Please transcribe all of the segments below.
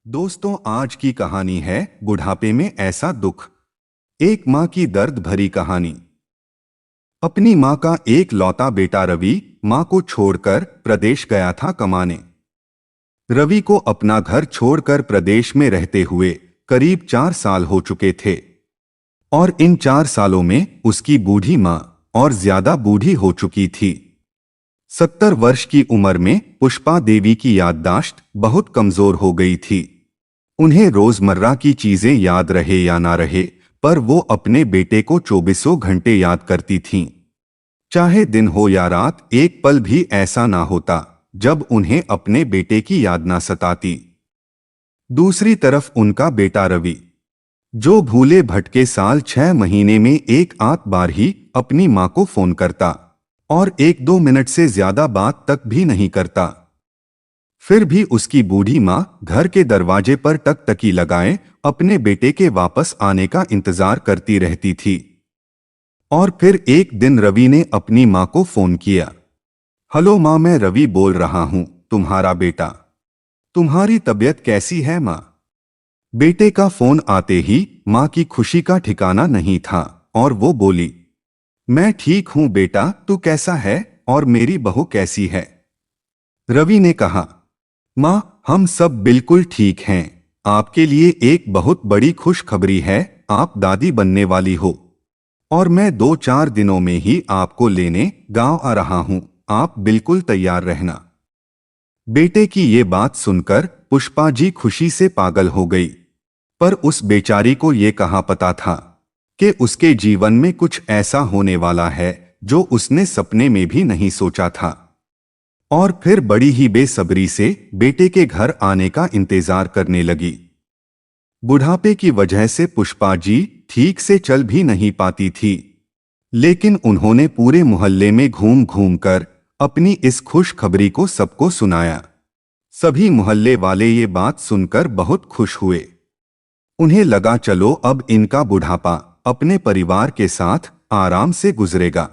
दोस्तों, आज की कहानी है बुढ़ापे में ऐसा दुख। एक माँ की दर्द भरी कहानी। अपनी माँ का एक लौता बेटा रवि माँ को छोड़कर प्रदेश गया था कमाने। रवि को अपना घर छोड़कर प्रदेश में रहते हुए करीब 4 साल हो चुके थे और इन 4 सालों में उसकी बूढ़ी माँ और ज्यादा बूढ़ी हो चुकी थी। 70 वर्ष की उम्र में पुष्पा देवी की याददाश्त बहुत कमजोर हो गई थी। उन्हें रोजमर्रा की चीजें याद रहे या ना रहे, पर वो अपने बेटे को चौबीसों घंटे याद करती थीं। चाहे दिन हो या रात, एक पल भी ऐसा ना होता जब उन्हें अपने बेटे की याद ना सताती। दूसरी तरफ उनका बेटा रवि, जो भूले भटके साल 6 महीने में एक आध बार ही अपनी मां को फोन करता और 1-2 मिनट से ज्यादा बात तक भी नहीं करता। फिर भी उसकी बूढ़ी माँ घर के दरवाजे पर टकटकी लगाए अपने बेटे के वापस आने का इंतजार करती रहती थी। और फिर एक दिन रवि ने अपनी माँ को फोन किया। हेलो माँ, मैं रवि बोल रहा हूँ, तुम्हारा बेटा। तुम्हारी तबीयत कैसी है माँ? बेटे का फोन आते ही माँ की खुशी का ठिकाना नहीं था और वो बोली, मैं ठीक हूँ बेटा, तू कैसा है और मेरी बहू कैसी है? रवि ने कहा, माँ, हम सब बिल्कुल ठीक हैं। आपके लिए एक बहुत बड़ी खुशखबरी है, आप दादी बनने वाली हो और मैं 2-4 दिनों में ही आपको लेने गांव आ रहा हूं। आप बिल्कुल तैयार रहना। बेटे की ये बात सुनकर पुष्पा जी खुशी से पागल हो गई, पर उस बेचारी को ये कहाँ पता था कि उसके जीवन में कुछ ऐसा होने वाला है जो उसने सपने में भी नहीं सोचा था। और फिर बड़ी ही बेसब्री से बेटे के घर आने का इंतजार करने लगी। बुढ़ापे की वजह से पुष्पा जी ठीक से चल भी नहीं पाती थी, लेकिन उन्होंने पूरे मोहल्ले में घूम घूम कर अपनी इस खुशखबरी को सबको सुनाया। सभी मोहल्ले वाले ये बात सुनकर बहुत खुश हुए। उन्हें लगा, चलो अब इनका बुढ़ापा अपने परिवार के साथ आराम से गुजरेगा।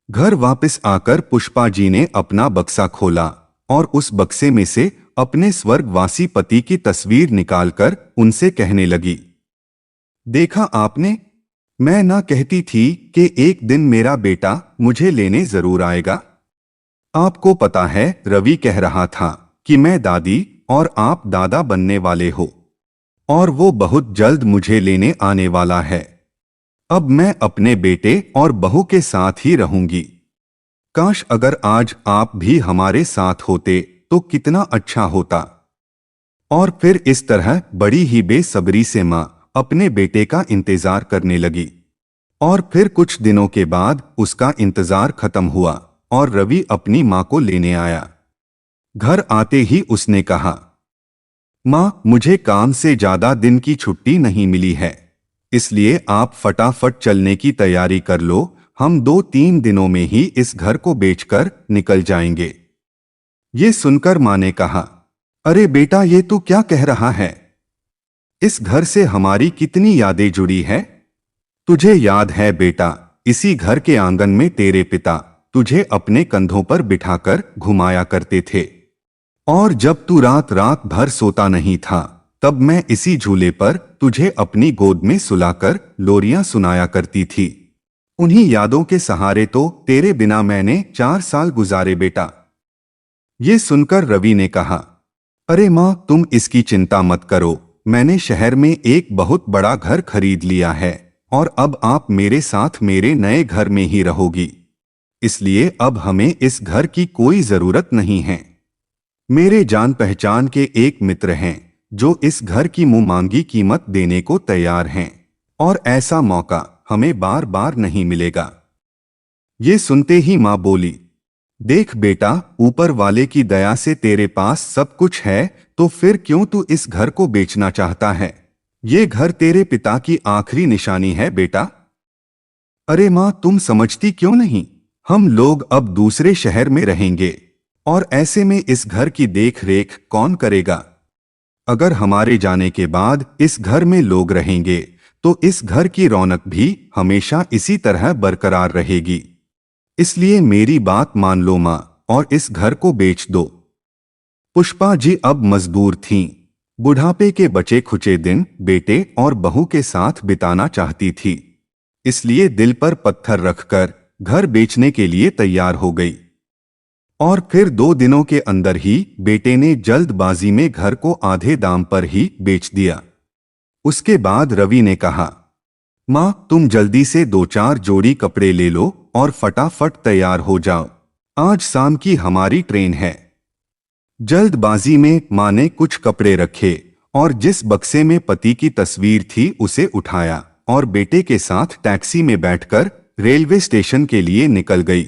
घर वापस आकर पुष्पा जी ने अपना बक्सा खोला और उस बक्से में से अपने स्वर्गवासी पति की तस्वीर निकालकर उनसे कहने लगी, देखा आपने, मैं ना कहती थी कि एक दिन मेरा बेटा मुझे लेने जरूर आएगा। आपको पता है, रवि कह रहा था कि मैं दादी और आप दादा बनने वाले हो और वो बहुत जल्द मुझे लेने आने वाला है। अब मैं अपने बेटे और बहू के साथ ही रहूंगी। काश अगर आज आप भी हमारे साथ होते तो कितना अच्छा होता। और फिर इस तरह बड़ी ही बेसब्री से मां अपने बेटे का इंतजार करने लगी। और फिर कुछ दिनों के बाद उसका इंतजार खत्म हुआ और रवि अपनी मां को लेने आया। घर आते ही उसने कहा, मां, मुझे काम से ज्यादा दिन की छुट्टी नहीं मिली है, इसलिए आप फटाफट चलने की तैयारी कर लो। हम 2-3 दिनों में ही इस घर को बेचकर निकल जाएंगे। ये सुनकर मां ने कहा, अरे बेटा, ये तू क्या कह रहा है? इस घर से हमारी कितनी यादें जुड़ी है। तुझे याद है बेटा, इसी घर के आंगन में तेरे पिता तुझे अपने कंधों पर बिठाकर घुमाया करते थे और जब तू रात रात भर सोता नहीं था तब मैं इसी झूले पर तुझे अपनी गोद में सुलाकर लोरियां सुनाया करती थी। उन्हीं यादों के सहारे तो तेरे बिना मैंने 4 साल गुजारे बेटा। ये सुनकर रवि ने कहा, अरे माँ, तुम इसकी चिंता मत करो, मैंने शहर में एक बहुत बड़ा घर खरीद लिया है और अब आप मेरे साथ मेरे नए घर में ही रहोगी, इसलिए अब हमें इस घर की कोई जरूरत नहीं है। मेरे जान पहचान के एक मित्र हैं जो इस घर की मुंह मांगी कीमत देने को तैयार हैं और ऐसा मौका हमें बार बार नहीं मिलेगा। ये सुनते ही मां बोली, देख बेटा, ऊपर वाले की दया से तेरे पास सब कुछ है, तो फिर क्यों तू इस घर को बेचना चाहता है? ये घर तेरे पिता की आखिरी निशानी है बेटा। अरे मां, तुम समझती क्यों नहीं? हम लोग अब दूसरे शहर में रहेंगे और ऐसे में इस घर की देख रेख कौन करेगा? अगर हमारे जाने के बाद इस घर में लोग रहेंगे तो इस घर की रौनक भी हमेशा इसी तरह बरकरार रहेगी। इसलिए मेरी बात मान लो मां और इस घर को बेच दो। पुष्पा जी अब मजबूर थीं। बुढ़ापे के बचे खुचे दिन बेटे और बहू के साथ बिताना चाहती थी, इसलिए दिल पर पत्थर रखकर घर बेचने के लिए तैयार हो गई। और फिर 2 दिनों के अंदर ही बेटे ने जल्दबाजी में घर को आधे दाम पर ही बेच दिया। उसके बाद रवि ने कहा, माँ तुम जल्दी से 2-4 जोड़ी कपड़े ले लो और फटाफट तैयार हो जाओ, आज शाम की हमारी ट्रेन है। जल्दबाजी में माँ ने कुछ कपड़े रखे और जिस बक्से में पति की तस्वीर थी उसे उठाया और बेटे के साथ टैक्सी में बैठकर रेलवे स्टेशन के लिए निकल गई।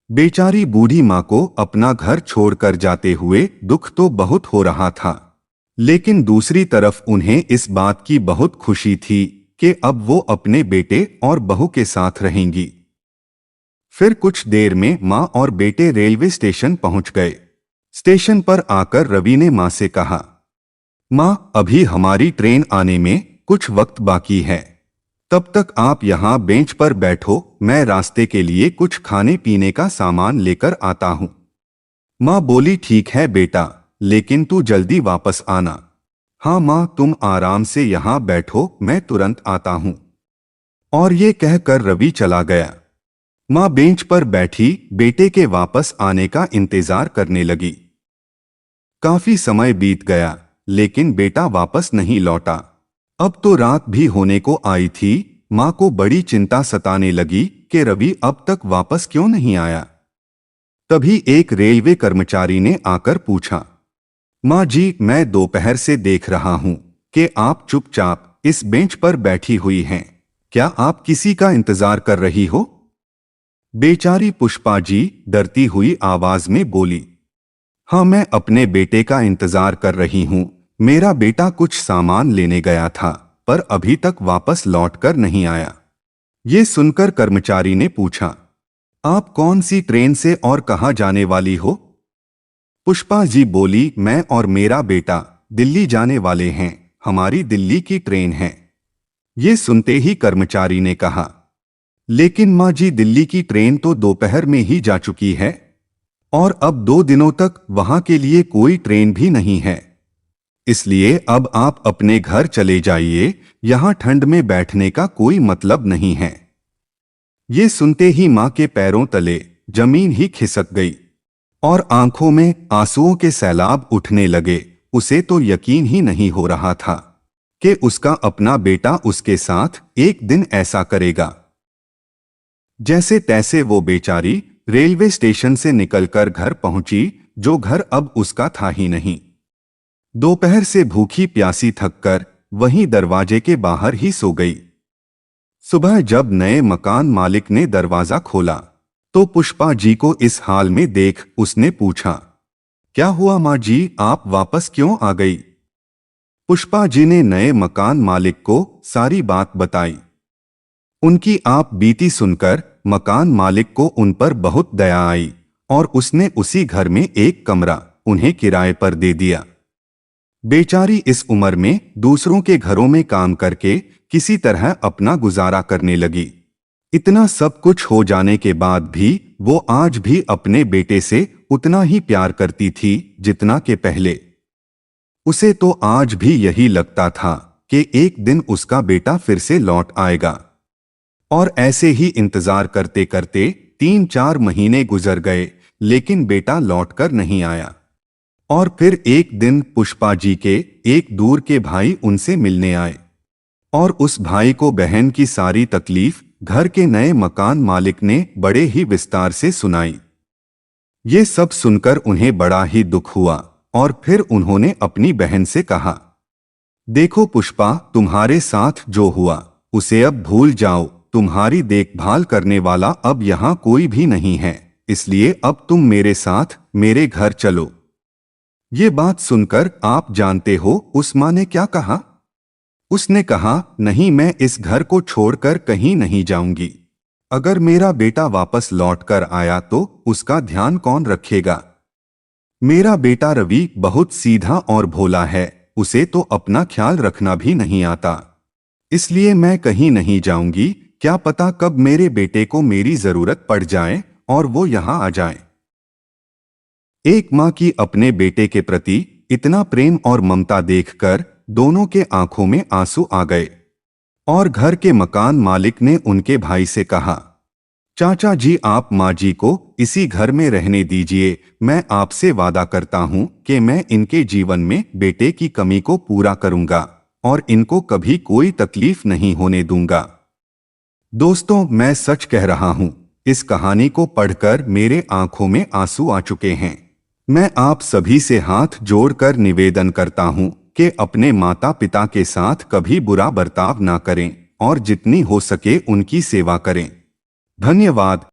बेचारी बूढ़ी माँ को अपना घर छोड़कर जाते हुए दुख तो बहुत हो रहा था, लेकिन दूसरी तरफ उन्हें इस बात की बहुत खुशी थी कि अब वो अपने बेटे और बहू के साथ रहेंगी। फिर कुछ देर में माँ और बेटे रेलवे स्टेशन पहुंच गए। स्टेशन पर आकर रवि ने माँ से कहा, माँ अभी हमारी ट्रेन आने में कुछ वक्त बाकी है, तब तक आप यहाँ बेंच पर बैठो, मैं रास्ते के लिए कुछ खाने पीने का सामान लेकर आता हूँ। माँ बोली, ठीक है बेटा, लेकिन तू जल्दी वापस आना। हाँ माँ तुम आराम से यहाँ बैठो, मैं तुरंत आता हूँ। और ये कहकर रवि चला गया। माँ बेंच पर बैठी बेटे के वापस आने का इंतजार करने लगी। काफी समय बीत गया, लेकिन बेटा वापस नहीं लौटा। अब तो रात भी होने को आई थी। माँ को बड़ी चिंता सताने लगी कि रवि अब तक वापस क्यों नहीं आया। तभी एक रेलवे कर्मचारी ने आकर पूछा, माँ जी मैं दोपहर से देख रहा हूं कि आप चुपचाप इस बेंच पर बैठी हुई हैं, क्या आप किसी का इंतजार कर रही हो? बेचारी पुष्पा जी डरती हुई आवाज में बोली, हाँ मैं अपने बेटे का इंतजार कर रही हूं, मेरा बेटा कुछ सामान लेने गया था पर अभी तक वापस लौटकर नहीं आया। ये सुनकर कर्मचारी ने पूछा, आप कौन सी ट्रेन से और कहां जाने वाली हो? पुष्पा जी बोली, मैं और मेरा बेटा दिल्ली जाने वाले हैं, हमारी दिल्ली की ट्रेन है। ये सुनते ही कर्मचारी ने कहा, लेकिन माँ जी दिल्ली की ट्रेन तो दोपहर में ही जा चुकी है और अब 2 दिनों तक वहां के लिए कोई ट्रेन भी नहीं है, इसलिए अब आप अपने घर चले जाइए, यहां ठंड में बैठने का कोई मतलब नहीं है। ये सुनते ही मां के पैरों तले जमीन ही खिसक गई और आंखों में आंसुओं के सैलाब उठने लगे। उसे तो यकीन ही नहीं हो रहा था कि उसका अपना बेटा उसके साथ एक दिन ऐसा करेगा। जैसे तैसे वो बेचारी रेलवे स्टेशन से निकलकर घर पहुंची, जो घर अब उसका था ही नहीं। दोपहर से भूखी प्यासी थककर वहीं दरवाजे के बाहर ही सो गई। सुबह जब नए मकान मालिक ने दरवाजा खोला तो पुष्पा जी को इस हाल में देख उसने पूछा, क्या हुआ माँ जी, आप वापस क्यों आ गई? पुष्पा जी ने नए मकान मालिक को सारी बात बताई। उनकी आप बीती सुनकर मकान मालिक को उन पर बहुत दया आई और उसने उसी घर में एक कमरा उन्हें किराए पर दे दिया। बेचारी इस उम्र में दूसरों के घरों में काम करके किसी तरह अपना गुजारा करने लगी। इतना सब कुछ हो जाने के बाद भी वो आज भी अपने बेटे से उतना ही प्यार करती थी जितना के पहले। उसे तो आज भी यही लगता था कि एक दिन उसका बेटा फिर से लौट आएगा। और ऐसे ही इंतजार करते करते 3-4 महीने गुजर गए, लेकिन बेटा लौटकर नहीं आया। और फिर एक दिन पुष्पा जी के एक दूर के भाई उनसे मिलने आए और उस भाई को बहन की सारी तकलीफ घर के नए मकान मालिक ने बड़े ही विस्तार से सुनाई। ये सब सुनकर उन्हें बड़ा ही दुख हुआ और फिर उन्होंने अपनी बहन से कहा, देखो पुष्पा, तुम्हारे साथ जो हुआ उसे अब भूल जाओ, तुम्हारी देखभाल करने वाला अब यहाँ कोई भी नहीं है, इसलिए अब तुम मेरे साथ मेरे घर चलो। ये बात सुनकर आप जानते हो उस माँ ने क्या कहा? उसने कहा, नहीं, मैं इस घर को छोड़कर कहीं नहीं जाऊंगी। अगर मेरा बेटा वापस लौटकर आया तो उसका ध्यान कौन रखेगा? मेरा बेटा रवि बहुत सीधा और भोला है, उसे तो अपना ख्याल रखना भी नहीं आता, इसलिए मैं कहीं नहीं जाऊंगी। क्या पता कब मेरे बेटे को मेरी जरूरत पड़ जाए और वो यहां आ जाए। एक माँ की अपने बेटे के प्रति इतना प्रेम और ममता देखकर दोनों के आंखों में आंसू आ गए और घर के मकान मालिक ने उनके भाई से कहा, चाचा जी आप माँ जी को इसी घर में रहने दीजिए। मैं आपसे वादा करता हूँ कि मैं इनके जीवन में बेटे की कमी को पूरा करूँगा और इनको कभी कोई तकलीफ नहीं होने दूंगा। दोस्तों, मैं सच कह रहा हूँ, इस कहानी को पढ़कर मेरे आंखों में आंसू आ चुके हैं। मैं आप सभी से हाथ जोड़कर निवेदन करता हूँ कि अपने माता पिता के साथ कभी बुरा बर्ताव ना करें और जितनी हो सके उनकी सेवा करें। धन्यवाद।